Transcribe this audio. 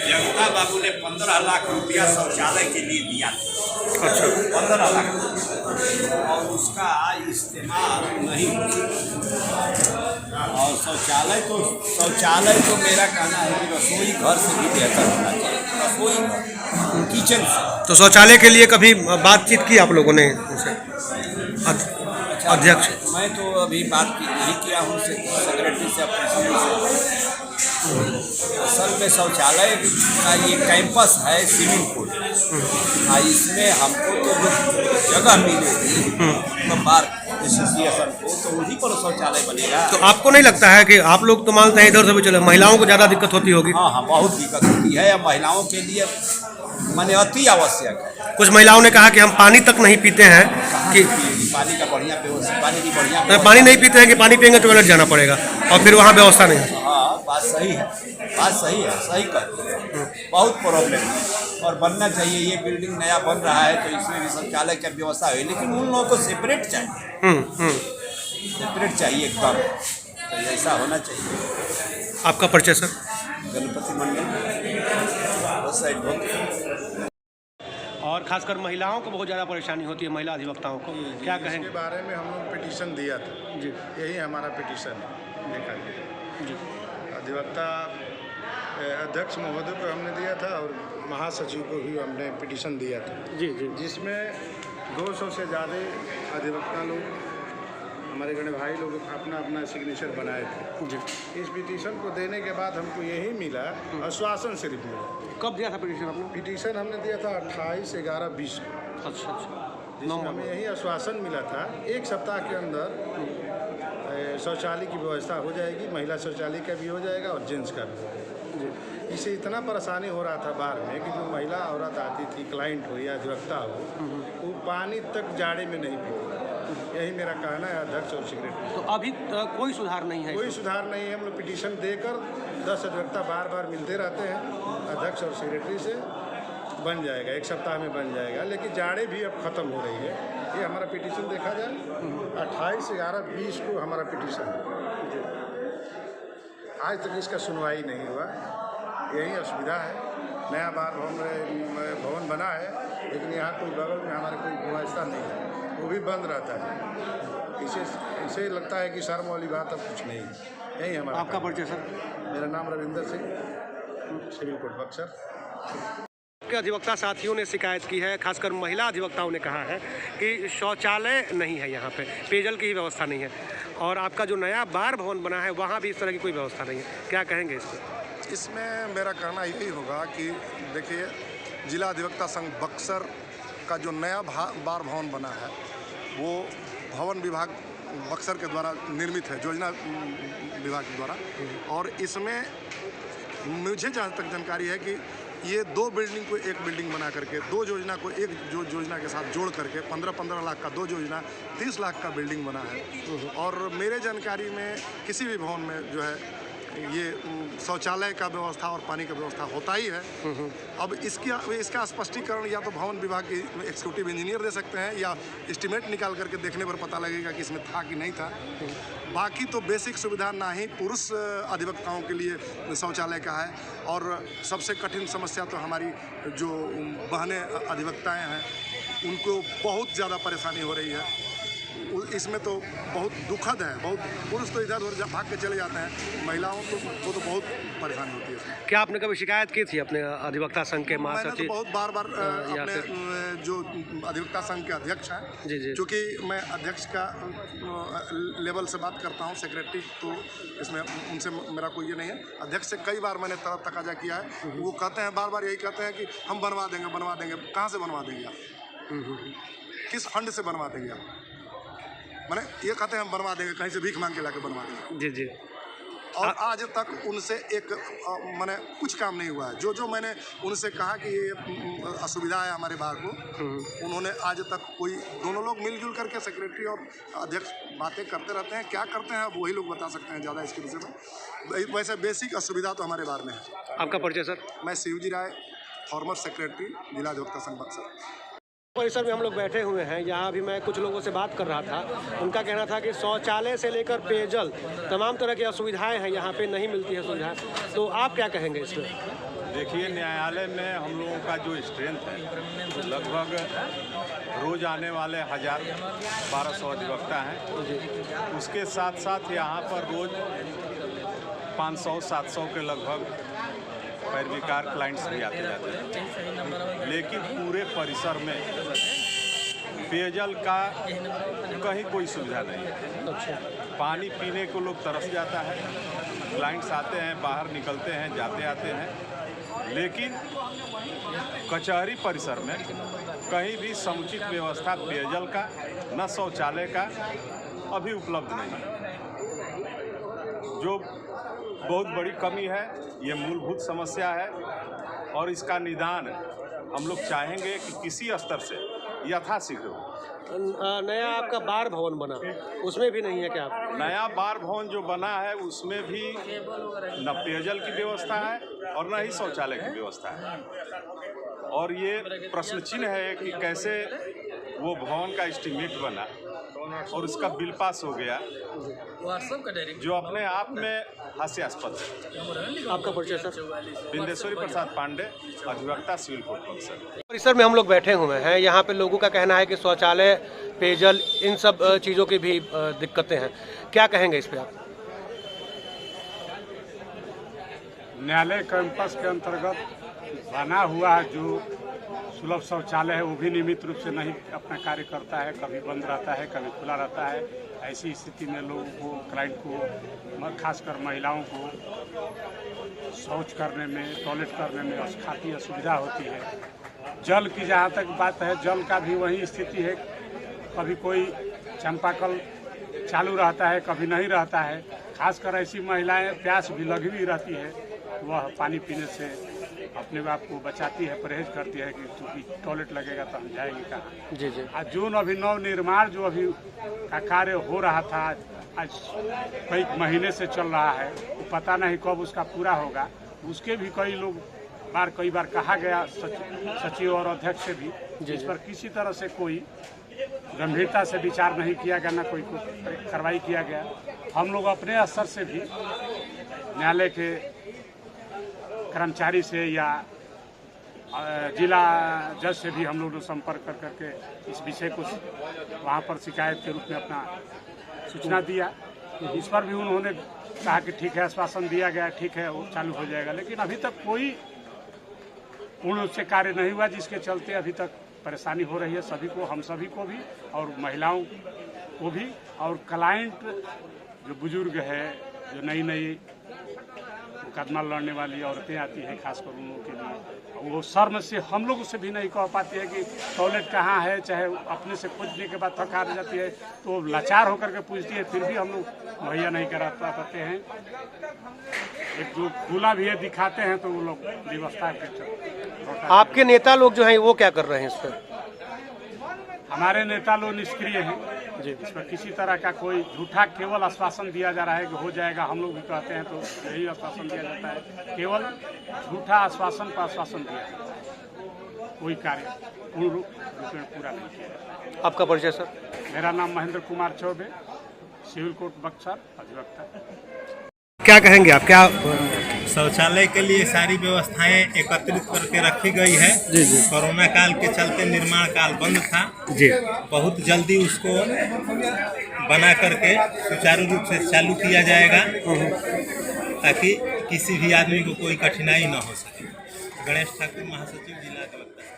जगता बाबू ने 15 लाख रुपया शौचालय के लिए दिया था। अच्छा, 15 लाख और उसका इस्तेमाल नहीं। और शौचालय तो मेरा कहना है कि रसोई घर से भी बेहतर होना चाहिए। रसोई घर, किचन से। तो शौचालय के लिए कभी बातचीत की आप लोगों ने उनसे? अध्यक्ष, मैं तो अभी बात नहीं किया हूँ सेक्रेटरी से, अपने से। असल में शौचालय का ये कैंपस है स्विमिंग पूल, इसमें हमको तो जो जगह मिलेगी तो बार एसोसिएशन को, तो वहीं पर शौचालय बनेगा। तो आपको नहीं लगता है कि आप लोग तो मानते हैं इधर से भी चले, महिलाओं को ज़्यादा दिक्कत होती होगी? हाँ, बहुत दिक्कत होती है। महिलाओं के लिए माने अति आवश्यक है। कुछ महिलाओं ने कहा कि हम पानी तक नहीं पीते हैं कि पानी का बढ़िया व्यवस्था, पानी की बढ़िया पानी नहीं पीते हैं कि पानी पियेंगे टॉयलेट जाना पड़ेगा और फिर वहाँ व्यवस्था नहीं है। हाँ, बात सही है, सही कहते हैं। बहुत प्रॉब्लम है और बनना चाहिए। ये बिल्डिंग नया बन रहा है तो इसमें भी शौचालय की व्यवस्था है, लेकिन उन लोगों को सेपरेट चाहिए। सेपरेट चाहिए एकदम, तो ऐसा होना चाहिए। आपका परिचय सर? गणपति मंडल, उस साइड बहुत। और खासकर महिलाओं को बहुत ज़्यादा परेशानी होती है, महिला अधिवक्ताओं को, क्या कहेंगे? इसके बारे में हम लोग पिटीशन दिया था जी, यही हमारा पिटीशन है। देखा जी, अधिवक्ता अध्यक्ष महोदय को हमने दिया था और महासचिव को भी हमने पिटीशन दिया था। जी, जी, जिसमें 200 से ज़्यादा अधिवक्ता लोग, हमारे गणे भाई लोग अपना अपना सिग्नेचर बनाए थे। जी। इस पिटीशन को देने के बाद हमको यही मिला, आश्वासन सिर्फ मिला। कब दिया था पिटीशन आपने? पिटीशन हमने दिया था 28/11/20 को। अच्छा, अच्छा। जिसमें हमें यही आश्वासन मिला था 1 सप्ताह के अंदर शौचालय की व्यवस्था हो जाएगी, महिला शौचालय का भी हो जाएगा और जेंट्स का भी हो जाएगा। इससे इतना परेशानी हो रहा था बाहर में कि जो महिला औरत आती थी, क्लाइंट हो या अधिवक्ता हो, वो पानी तक जाड़े में नहीं पीती। यही मेरा कहना है अध्यक्ष और सेक्रेटरी। तो अभी कोई सुधार नहीं है? कोई सुधार नहीं है। हम लोग पिटीशन देकर 10 अधिवक्ता बार बार मिलते रहते हैं अध्यक्ष और सेक्रेटरी से, बन जाएगा, 1 सप्ताह में बन जाएगा। लेकिन जाड़े भी अब ख़त्म हो रही है। ये हमारा पिटीशन देखा जाए 28/11/20 को हमारा पिटीशन है। आज तक इसका सुनवाई नहीं हुआ। यही असुविधा है। नया भवन बना है, लेकिन यहाँ कोई बगल में हमारे कोई व्यवस्था नहीं है, वो भी बंद रहता है। इसे लगता है कि शर्म वाली बात अब कुछ नहीं है। यही हमारा। आपका परिचय सर? मेरा नाम रविंदर सिंह, सिविल कोर्ट बक्सर। के अधिवक्ता साथियों ने शिकायत की है, खासकर महिला अधिवक्ताओं ने कहा है कि शौचालय नहीं है यहाँ पे, पेयजल की ही व्यवस्था नहीं है, और आपका जो नया बार भवन बना है वहाँ भी इस तरह की कोई व्यवस्था नहीं है। क्या कहेंगे इस पर? इसमें मेरा कहना यही होगा कि देखिए, जिला अधिवक्ता संघ बक्सर का जो नया बार भवन बना है वो भवन विभाग बक्सर के द्वारा निर्मित है, योजना विभाग के द्वारा। और इसमें मुझे जहाँ तक जानकारी है कि ये 2 बिल्डिंग को एक बिल्डिंग बना करके, 2 योजना को एक योजना के साथ जोड़ करके 15-15 लाख का 2 योजना 30 लाख का बिल्डिंग बना है। और मेरे जानकारी में किसी भी भवन में जो है ये शौचालय का व्यवस्था और पानी का व्यवस्था होता ही है। अब इसका स्पष्टीकरण या तो भवन विभाग के एग्जीक्यूटिव इंजीनियर दे सकते हैं, या एस्टीमेट निकाल करके देखने पर पता लगेगा कि इसमें था कि नहीं था। बाकी तो बेसिक सुविधा ना ही पुरुष अधिवक्ताओं के लिए शौचालय का है, और सबसे कठिन समस्या तो हमारी जो बहनें अधिवक्ताएँ हैं उनको बहुत ज़्यादा परेशानी हो रही है। इसमें तो बहुत दुखद है। बहुत पुरुष तो इधर उधर भाग के चले जाते हैं, महिलाओं को तो बहुत परेशानी होती है इसमें। क्या आपने कभी शिकायत की थी अपने अधिवक्ता संघ के महासचिव? मैंने तो बहुत बार अपने जो अधिवक्ता संघ के अध्यक्ष हैं, जी, जी, क्योंकि मैं अध्यक्ष का लेवल से बात करता हूं, सेक्रेटरी तो इसमें उनसे मेरा कोई ये नहीं है। अध्यक्ष से कई बार मैंने तकाजा किया है। वो कहते हैं, बार बार यही कहते हैं कि हम बनवा देंगे। कहाँ से बनवा देंगे आप? किस फंड से बनवा देंगे आप? मैंने ये कहते हैं हम बनवा देंगे, कहीं से भीख मांग के लाके बनवा देंगे। जी, जी। और आज तक उनसे एक मैंने कुछ काम नहीं हुआ है। जो मैंने उनसे कहा कि ये असुविधा है हमारे बार को, उन्होंने आज तक कोई, दोनों लोग मिलजुल करके सेक्रेटरी और अध्यक्ष बातें करते रहते हैं। क्या करते हैं वही लोग बता सकते हैं ज़्यादा इसके विषय में। वैसे बेसिक असुविधा तो हमारे बार में है। आपका परिचय सर? मैं शिवजी राय, फॉर्मर सेक्रेटरी, जिला अधिवक्ता संघ बक्सर। परिसर में हम लोग बैठे हुए हैं। यहाँ अभी मैं कुछ लोगों से बात कर रहा था। उनका कहना था कि शौचालय से लेकर पेयजल तमाम तरह की असुविधाएं हैं, यहाँ पे नहीं मिलती है सुविधाएं। तो आप क्या कहेंगे इसमें? देखिए, न्यायालय में हम लोगों का जो स्ट्रेंथ है लगभग रोज आने वाले 1200 अधिवक्ता हैं। उसके साथ साथ यहाँ पर रोज 500-700 के लगभग पैरविकार क्लाइंट्स भी आते जाते हैं, लेकिन पूरे परिसर में पेयजल का कहीं कोई सुविधा नहीं है। पानी पीने को लोग तरस जाता है, क्लाइंट्स आते हैं, बाहर निकलते हैं, जाते आते हैं, लेकिन कचहरी परिसर में कहीं भी समुचित व्यवस्था पेयजल का न शौचालय का अभी उपलब्ध नहीं है, जो बहुत बड़ी कमी है। ये मूलभूत समस्या है और इसका निदान हम लोग चाहेंगे कि किसी स्तर से यथाशीघ्र हो। नया आपका बार भवन बना, उसमें भी नहीं है क्या? नया बार भवन जो बना है उसमें भी न पेयजल की व्यवस्था है और न ही शौचालय की व्यवस्था है, और ये प्रश्न चिन्ह है कि कैसे वो भवन का एस्टीमेट बना और उसका बिल पास हो गया, जो अपने आप में हास्यास्पद है। आपका परिचय सर? बिंदेश्वरी प्रसाद पांडे, अधिवक्ता सिविल कोर्ट परिसर। परिसर में हम लोग बैठे हुए हैं। यहाँ पे लोगों का कहना है कि शौचालय, पेयजल, इन सब चीज़ों की भी दिक्कतें हैं। क्या कहेंगे इस पे आप? न्यायालय कैंपस के अंतर्गत बना हुआ जो सुलभ शौचालय है वो भी नियमित रूप से नहीं अपना कार्य करता है, कभी बंद रहता है, कभी खुला रहता है। ऐसी स्थिति में लोगों को, क्लाइंट को, खासकर महिलाओं को शौच करने में, टॉयलेट करने में काफ़ी असुविधा होती है। जल की जहाँ तक बात है, जल का भी वही स्थिति है, कभी कोई चापाकल चालू रहता है, कभी नहीं रहता है। खासकर ऐसी महिलाएं प्यास भी लगी हुई रहती है, वह पानी पीने से अपने आप को बचाती है, परहेज करती है कि क्योंकि टॉयलेट लगेगा तो हम जाएंगे कहाँ। जी जी। आज जो अभी नव निर्माण जो अभी का कार्य हो रहा था, आज कई महीने से चल रहा है, वो पता नहीं कब उसका पूरा होगा। उसके भी कई बार कहा गया सचिव और अध्यक्ष से भी, जिस पर किसी तरह से कोई गंभीरता से विचार नहीं किया गया, ना कोई कार्रवाई किया गया। हम लोग अपने स्तर से भी न्यायालय के कर्मचारी से या जिला जज से भी हम लोग संपर्क कर करके इस विषय को वहाँ पर शिकायत के रूप में अपना सूचना दिया। इस पर भी उन्होंने कहा कि ठीक है, आश्वासन दिया गया, ठीक है, वो चालू हो जाएगा। लेकिन अभी तक कोई पूर्ण रूप से कार्य नहीं हुआ, जिसके चलते अभी तक परेशानी हो रही है सभी को, हम सभी को भी और महिलाओं को भी। और क्लाइंट जो बुजुर्ग है, जो नई नई मुकदमा लड़ने वाली औरतें आती हैं, खासकर उन लोगों के लिए, वो शर्म से हम लोग से भी नहीं कह पाती है कि टॉयलेट कहाँ है। चाहे अपने से पूछने के बाद थका जाती है तो लाचार होकर के पूछती है, फिर भी हम लोग मुहैया नहीं करा पाते हैं। एक जो खुला भी है दिखाते हैं तो वो लोग व्यवस्था के। आपके नेता लोग जो हैं वो क्या कर रहे हैं इस पर? हमारे नेता लोग निष्क्रिय हैं जी। इस पर किसी तरह का कोई झूठा केवल आश्वासन दिया जा रहा है कि हो जाएगा। हम लोग भी कहते हैं तो यही आश्वासन दिया जाता है, केवल झूठा आश्वासन पर आश्वासन दिया जाता है, कोई कार्य पूर्ण रूप में पूरा नहीं किया जाता है। आपका परिचय सर? मेरा नाम महेंद्र कुमार चौबे, सिविल कोर्ट बक्सर, अधिवक्ता। क्या कहेंगे आप? क्या शौचालय के लिए सारी व्यवस्थाएं एकत्रित करके रखी गई है। जी जी। कोरोना काल के चलते निर्माण काल बंद था जी। बहुत जल्दी उसको बना करके सुचारू रूप से चालू किया जाएगा ताकि किसी भी आदमी को कोई कठिनाई न हो सके। गणेश ठाकुर, महासचिव, जिला अधिवक्ता।